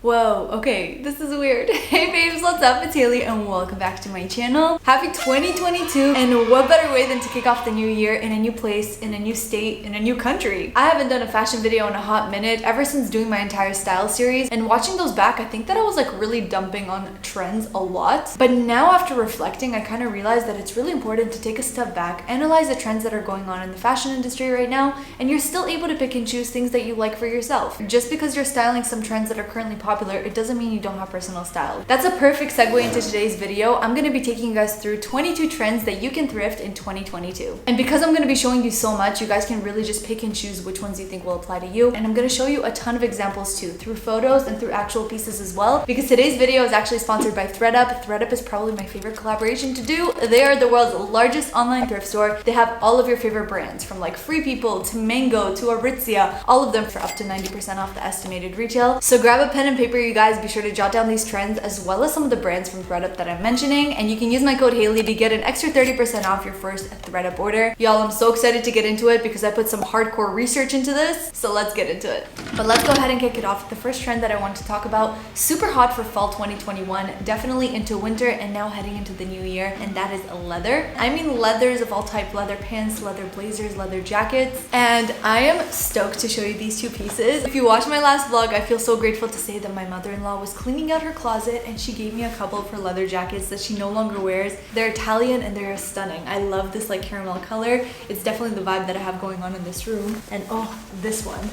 Whoa, okay, this is weird. Hey babes, what's up? It's Haley and welcome back to my channel. Happy 2022, and what better way than to kick off the new year in a new place, in a new state, in a new country. I haven't done a fashion video in a hot minute ever since doing my entire style series, and watching those back, I think that I was like really dumping on trends a lot. But now after reflecting, I kind of realized that it's really important to take a step back, analyze the trends that are going on in the fashion industry right now, and you're still able to pick and choose things that you like for yourself. Just because you're styling some trends that are currently popular, it doesn't mean you don't have personal style. That's a perfect segue into today's video. I'm going to be taking you guys through 22 trends that you can thrift in 2022. And because I'm going to be showing you so much, you guys can really just pick and choose which ones you think will apply to you. And I'm going to show you a ton of examples too, through photos and through actual pieces as well, because today's video is actually sponsored by thredUP. thredUP is probably my favorite collaboration to do. They are the world's largest online thrift store. They have all of your favorite brands, from like Free People to Mango to Aritzia, all of them for up to 90% off the estimated retail. So grab a pen and paper, you guys. Be sure to jot down these trends as well as some of the brands from thredUP that I'm mentioning, and you can use my code Haley to get an extra 30% off your first thredUP order. Y'all, I'm so excited to get into it because I put some hardcore research into this, so let's get into it. But let's go ahead and kick it off. The first trend that I want to talk about, super hot for fall 2021, definitely into winter and now heading into the new year, and that is leather. I mean leathers of all type, leather pants, leather blazers, leather jackets, and I am stoked to show you these two pieces. If you watched my last vlog, I feel so grateful to say that my mother-in-law was cleaning out her closet and she gave me a couple of her leather jackets that she no longer wears. They're Italian and they're stunning. I love this like caramel color. It's definitely the vibe that I have going on in this room. And oh, this one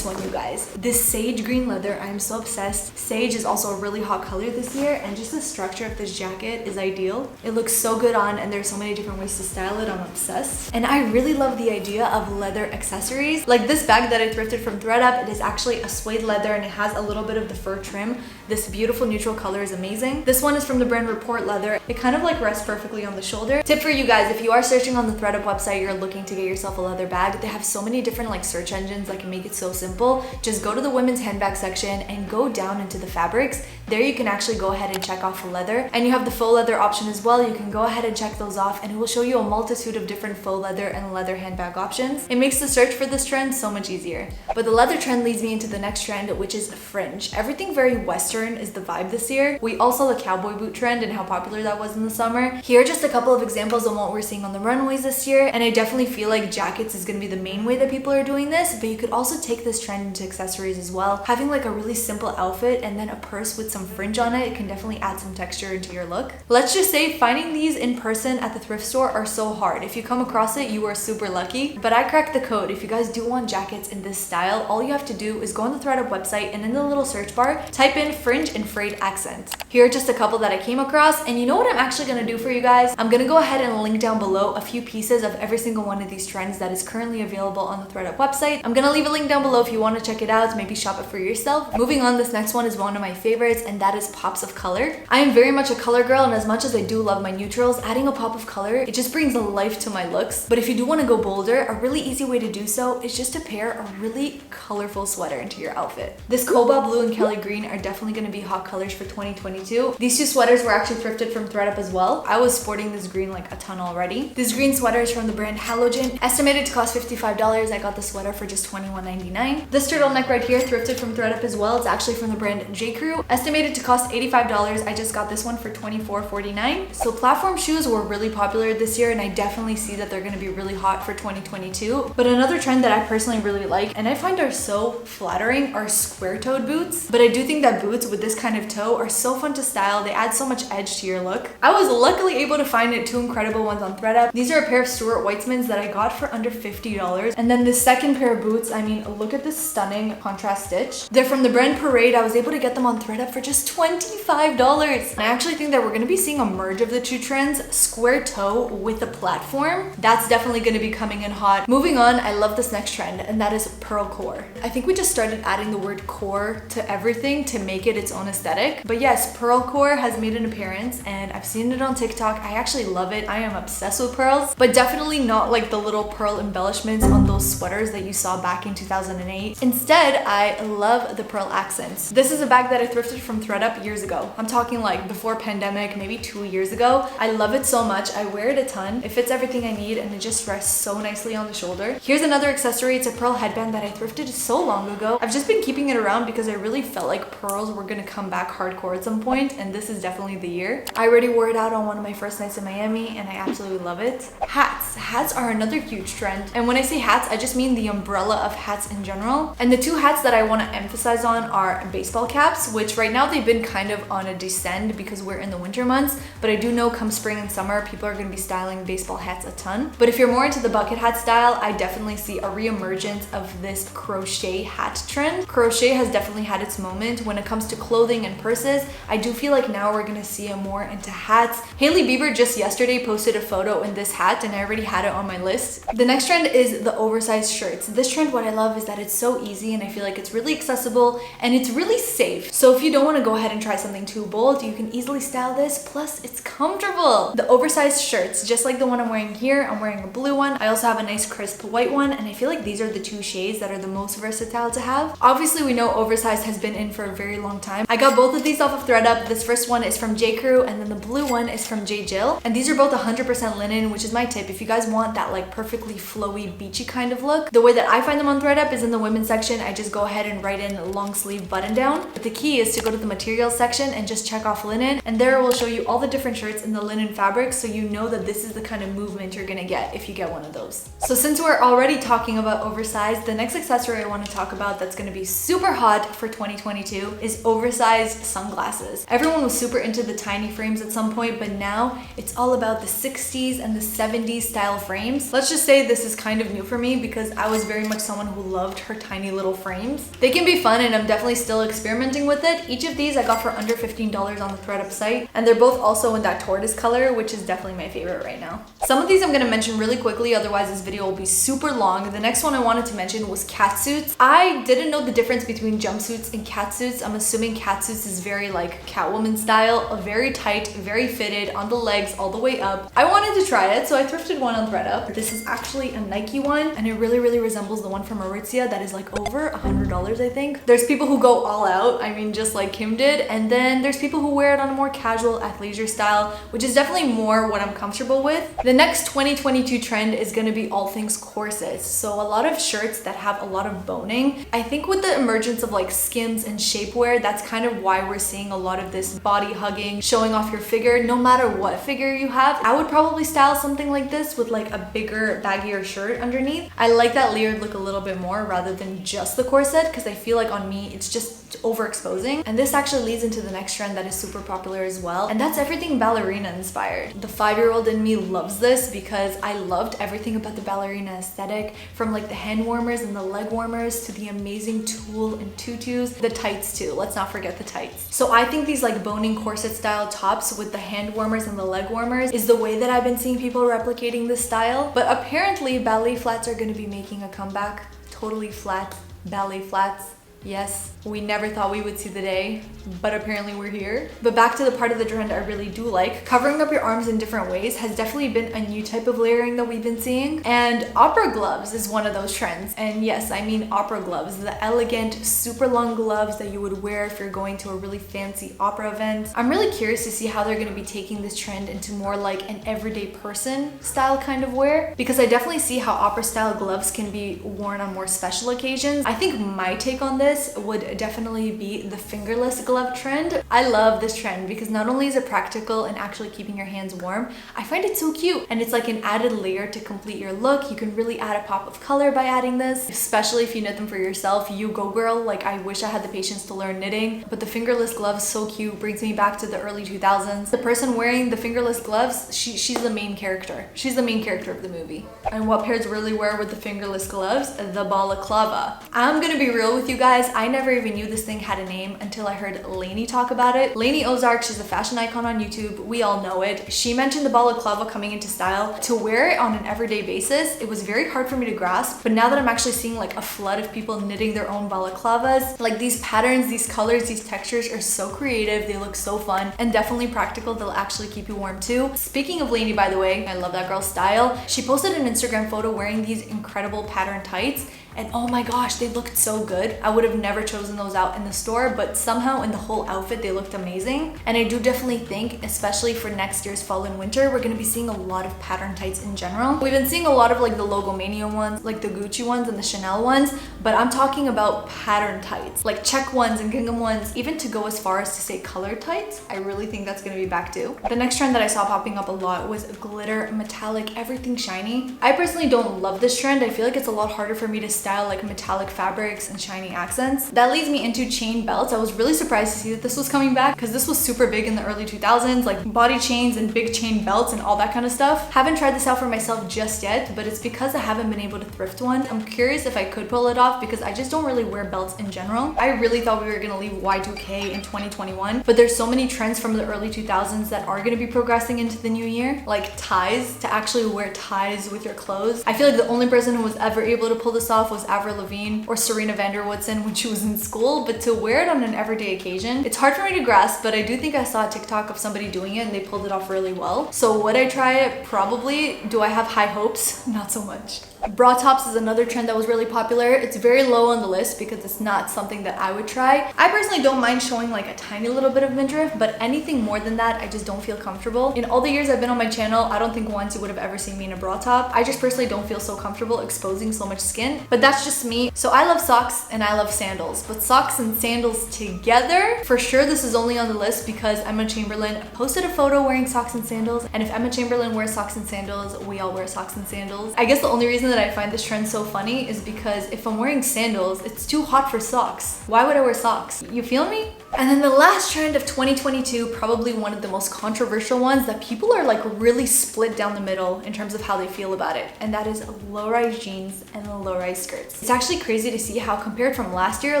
you guys. This sage green leather, I'm so obsessed. Sage is also a really hot color this year, and just the structure of this jacket is ideal. It looks so good on, and there's so many different ways to style it. I'm obsessed. And I really love the idea of leather accessories. Like this bag that I thrifted from thredUP, it is actually a suede leather and it has a little bit of the fur trim. This beautiful neutral color is amazing. This one is from the brand Report Leather. It kind of like rests perfectly on the shoulder. Tip for you guys, if you are searching on the thredUP website, you're looking to get yourself a leather bag, they have so many different like search engines that can make it so simple. Just go to the women's handbag section and go down into the fabrics. There you can actually go ahead and check off leather, and you have the faux leather option as well. You can go ahead and check those off and it will show you a multitude of different faux leather and leather handbag options. It makes the search for this trend so much easier. But the leather trend leads me into the next trend, which is fringe. Everything very Western is the vibe this year. We all saw the cowboy boot trend and how popular that was in the summer. Here are just a couple of examples of what we're seeing on the runways this year, and I definitely feel like jackets is going to be the main way that people are doing this, but you could also take this trend into accessories as well. Having like a really simple outfit and then a purse with some fringe on it can definitely add some texture into your look. Let's just say finding these in person at the thrift store are so hard. If you come across it, you are super lucky, but I cracked the code. If you guys do want jackets in this style, all you have to do is go on the thredUP website and in the little search bar, type in fringe and frayed accent. Here are just a couple that I came across, and you know what I'm actually going to do for you guys? I'm going to go ahead and link down below a few pieces of every single one of these trends that is currently available on the thredUP website. I'm going to leave a link down below if you want to check it out, maybe shop it for yourself. Moving on, this next one is one of my favorites, and that is pops of color. I am very much a color girl, and as much as I do love my neutrals, adding a pop of color, it just brings life to my looks. But if you do want to go bolder, a really easy way to do so is just to pair a really colorful sweater into your outfit. This cobalt blue and Kelly green are definitely going to be hot colors for 2022. These two sweaters were actually thrifted from thredUP as well. I was sporting this green like a ton already. This green sweater is from the brand Halogen, estimated to cost $55. I got the sweater for just $21.99. This turtleneck right here, thrifted from thredUP as well. It's actually from the brand J. Crew, estimated to cost $85. I just got this one for $24.49. So platform shoes were really popular this year, and I definitely see that they're going to be really hot for 2022. But another trend that I personally really like, and I find are so flattering, are square-toed boots. But I do think that boots with this kind of toe are so fun to style. They add so much edge to your look. I was luckily able to find two incredible ones on thredUP. These are a pair of Stuart Weitzmans that I got for under $50. And then the second pair of boots, I mean, look at this stunning contrast stitch. They're from the brand Parade. I was able to get them on thredUP for just $25. And I actually think that we're going to be seeing a merge of the two trends, square toe with a platform. That's definitely going to be coming in hot. Moving on, I love this next trend, and that is pearl core. I think we just started adding the word core to everything to make it its own aesthetic. But yes, pearl core has made an appearance, and I've seen it on TikTok. I actually love it. I am obsessed with pearls, but definitely not like the little pearl embellishments on those sweaters that you saw back in 2008. Instead, I love the pearl accents. This is a bag that I thrifted from thredUP years ago. I'm talking like before pandemic, maybe 2 years ago. I love it so much. I wear it a ton. It fits everything I need, and it just rests so nicely on the shoulder. Here's another accessory. It's a pearl headband that I thrifted so long ago. I've just been keeping it around because I really felt felt like pearls were gonna come back hardcore at some point, and this is definitely the year. I already wore it out on one of my first nights in Miami, and I absolutely love it. Hats. Hats are another huge trend. And when I say hats, I just mean the umbrella of hats in general. And the two hats that I want to emphasize on are baseball caps, which right now they've been kind of on a descend because we're in the winter months, but I do know come spring and summer, people are going to be styling baseball hats a ton. But if you're more into the bucket hat style, I definitely see a reemergence of this crochet hat trend. Crochet has definitely had its moment when it comes to clothing and purses. I do feel like now we're going to see a more into hats. Hailey Bieber just yesterday posted a photo in this hat, and I already had it on my list. The next trend is the oversized shirts. This trend, what I love is that it's so easy, and I feel like it's really accessible and it's really safe. So if you don't want to go ahead and try something too bold, you can easily style this, plus it's comfortable. The oversized shirts, just like the one I'm wearing here, I'm wearing a blue one. I also have a nice crisp white one, and I feel like these are the two shades that are the most versatile to have. Obviously, we know oversized has been in for a very long time. I got both of these off of thredUP. This first one is from J. Crew, and then the blue one is from J. Jill. And these are both 100% linen, which is my tip. If you guys want that like perfectly flowy, beachy kind of look, the way that I find them on thredUP is in the women's section. I just go ahead and write in a long sleeve button down. But the key is to go to the materials section and just check off linen, and there it will show you all the different shirts in the linen fabric, so you know that this is the kind of movement you're gonna get if you get one of those. So since we're already talking about oversized, the next accessory I want to talk about that's gonna be super hot for 2022 is oversized sunglasses. Everyone was super into the tiny frames at some point, but now it's all about the 60s and the 70s style frames. Let's just say this is kind of new for me because I was very much someone who loved her tiny little frames. They can be fun, and I'm definitely still experimenting with it. Each of these I got for under $15 on the thredUP site, and they're both also in that tortoise color, which is definitely my favorite right now. Some of these I'm gonna mention really quickly, otherwise this video will be super long. The next one I wanted to mention was catsuits. I didn't know the difference between jumpsuits and catsuits. I'm assuming catsuits is very like Catwoman style, very tight, very fitted on the legs all the way up. I wanted to try it, so I thrifted one on thredUP. This is actually a Nike one, and it really resembles the one from Aritzia that is like over $100, I think. There's people who go all out, I mean just like Kim did, and then there's people who wear it on a more casual athleisure style, which is definitely more what I'm comfortable with. The next 2022 trend is going to be all things corsets. So a lot of shirts that have a lot of boning. I think with the emergence of like skims and shapewear, that's kind of why we're seeing a lot of this body hugging, showing off your figure. No matter what figure you have, I would probably style something like this with like a bigger, baggier shirt underneath. I like that layered look a little bit more rather than just the corset, because I feel like on me it's just overexposing. And this actually leads into the next trend that is super popular as well, and that's everything ballerina inspired. The 5-year-old in me loves this because I loved everything about the ballerina aesthetic, from like the hand warmers and the leg warmers to the amazing tulle and tutus, the tights too. Let's not forget the tights. So I think these like boning corset style tops with the hand warmers and the leg warmers is the way that I've been seeing people replicating this style. But apparently ballet flats are going to be making a comeback. Totally flat ballet flats. Yes, we never thought we would see the day, but apparently we're here. But back to the part of the trend I really do like. Covering up your arms in different ways has definitely been a new type of layering that we've been seeing. And opera gloves is one of those trends. And yes, I mean opera gloves, the elegant, super long gloves that you would wear if you're going to a really fancy opera event. I'm really curious to see how they're going to be taking this trend into more like an everyday person style kind of wear, because I definitely see how opera style gloves can be worn on more special occasions. I think my take on this would definitely be the fingerless glove trend. I love this trend because not only is it practical and actually keeping your hands warm, I find it so cute, and it's like an added layer to complete your look. You can really add a pop of color by adding this, especially if you knit them for yourself. You go girl. Like I wish I had the patience to learn knitting, but the fingerless gloves, so cute, brings me back to the early 2000s. The person wearing the fingerless gloves, she's the main character. She's the main character of the movie. And what pairs really wear with the fingerless gloves? The balaclava. I'm gonna be real with you guys. I never even knew this thing had a name until I heard Lainey talk about it. Lainey Ozark, she's a fashion icon on YouTube. We all know it. She mentioned the balaclava coming into style. To wear it on an everyday basis, it was very hard for me to grasp. But now that I'm actually seeing like a flood of people knitting their own balaclavas, like these patterns, these colors, these textures are so creative. They look so fun and definitely practical. They'll actually keep you warm too. Speaking of Lainey, by the way, I love that girl's style. She posted an Instagram photo wearing these incredible pattern tights, and oh my gosh, they looked so good. I would have never chosen those out in the store, but somehow in the whole outfit they looked amazing. And I do definitely think, especially for next year's fall and winter, we're gonna be seeing a lot of pattern tights in general. We've been seeing a lot of like the Logomania ones, like the Gucci ones and the Chanel ones, but I'm talking about pattern tights, like check ones and gingham ones, even to go as far as to say colored tights. I really think that's gonna be back too. The next trend that I saw popping up a lot was glitter, metallic, everything shiny. I personally don't love this trend. I feel like it's a lot harder for me to style like metallic fabrics and shiny accents. That leads me into chain belts. I was really surprised to see that this was coming back because this was super big in the early 2000s, like body chains and big chain belts and all that kind of stuff. Haven't tried this out for myself just yet, but it's because I haven't been able to thrift one. I'm curious if I could pull it off because I just don't really wear belts in general. I really thought we were gonna leave Y2K in 2021, but there's so many trends from the early 2000s that are gonna be progressing into the new year, like ties, to actually wear ties with your clothes. I feel like the only person who was ever able to pull this off was Avril Lavigne or Serena van der Woodsen when she was in school, but to wear it on an everyday occasion, it's hard for me to grasp, but I do think I saw a TikTok of somebody doing it and they pulled it off really well. So would I try it? Probably. Do I have high hopes? Not so much. Bra tops is another trend that was really popular. It's very low on the list because it's not something that I would try. I personally don't mind showing like a tiny little bit of midriff, but anything more than that, I just don't feel comfortable. In all the years I've been on my channel, I don't think once you would have ever seen me in a bra top. I just personally don't feel so comfortable exposing so much skin, but that's just me. So I love socks and I love sandals, but socks and sandals together, for sure this is only on the list because Emma Chamberlain posted a photo wearing socks and sandals, and if Emma Chamberlain wears socks and sandals, we all wear socks and sandals. I guess the only reason that I find this trend so funny is because if I'm wearing sandals, it's too hot for socks. Why would I wear socks? You feel me? And then the last trend of 2022, probably one of the most controversial ones that people are like really split down the middle in terms of how they feel about it, and that is low-rise jeans and low-rise skirts. It's actually crazy to see how compared from last year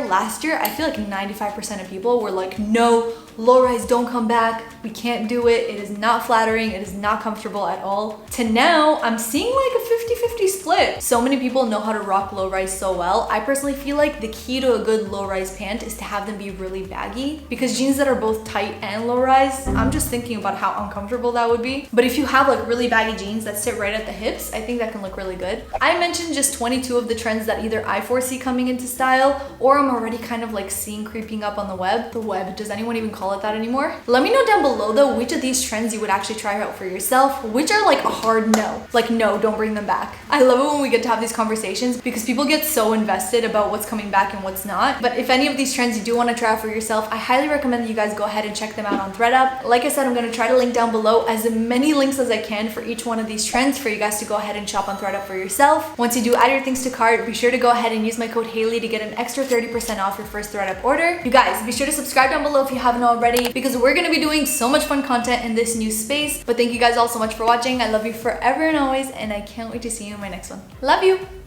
I feel like 95% of people were like, no, low-rise, don't come back, we can't do it, it is not flattering, it is not comfortable at all, to now I'm seeing like a 50-50 split. So many people know how to rock low-rise so well. I personally feel like the key to a good low-rise pant is to have them be really baggy, because jeans that are both tight and low-rise, I'm just thinking about how uncomfortable that would be. But if you have like really baggy jeans that sit right at the hips, I think that can look really good. I mentioned just 22 of the trends that either I foresee coming into style or I'm already kind of like seeing creeping up on the web. The web, does anyone even call it that anymore? Let me know down below though which of these trends you would actually try out for yourself, which are like a hard no. Like no, don't bring them back. I love it when we get to have these conversations because people get so invested about what's coming back and what's not. But if any of these trends you do want to try out for yourself, I highly recommend that you guys go ahead and check them out on ThredUp. Like I said, I'm going to try to link down below as many links as I can for each one of these trends for you guys to go ahead and shop on ThredUp for yourself. Once you do add your things to cart, be sure to go ahead and use my code Haley to get an extra 30% off your first ThredUp order. You guys, be sure to subscribe down below if you haven't already because we're going to be doing so much fun content in this new space. But thank you guys all so much for watching. I love you forever and always, and I can't wait to see you in my next one. Love you!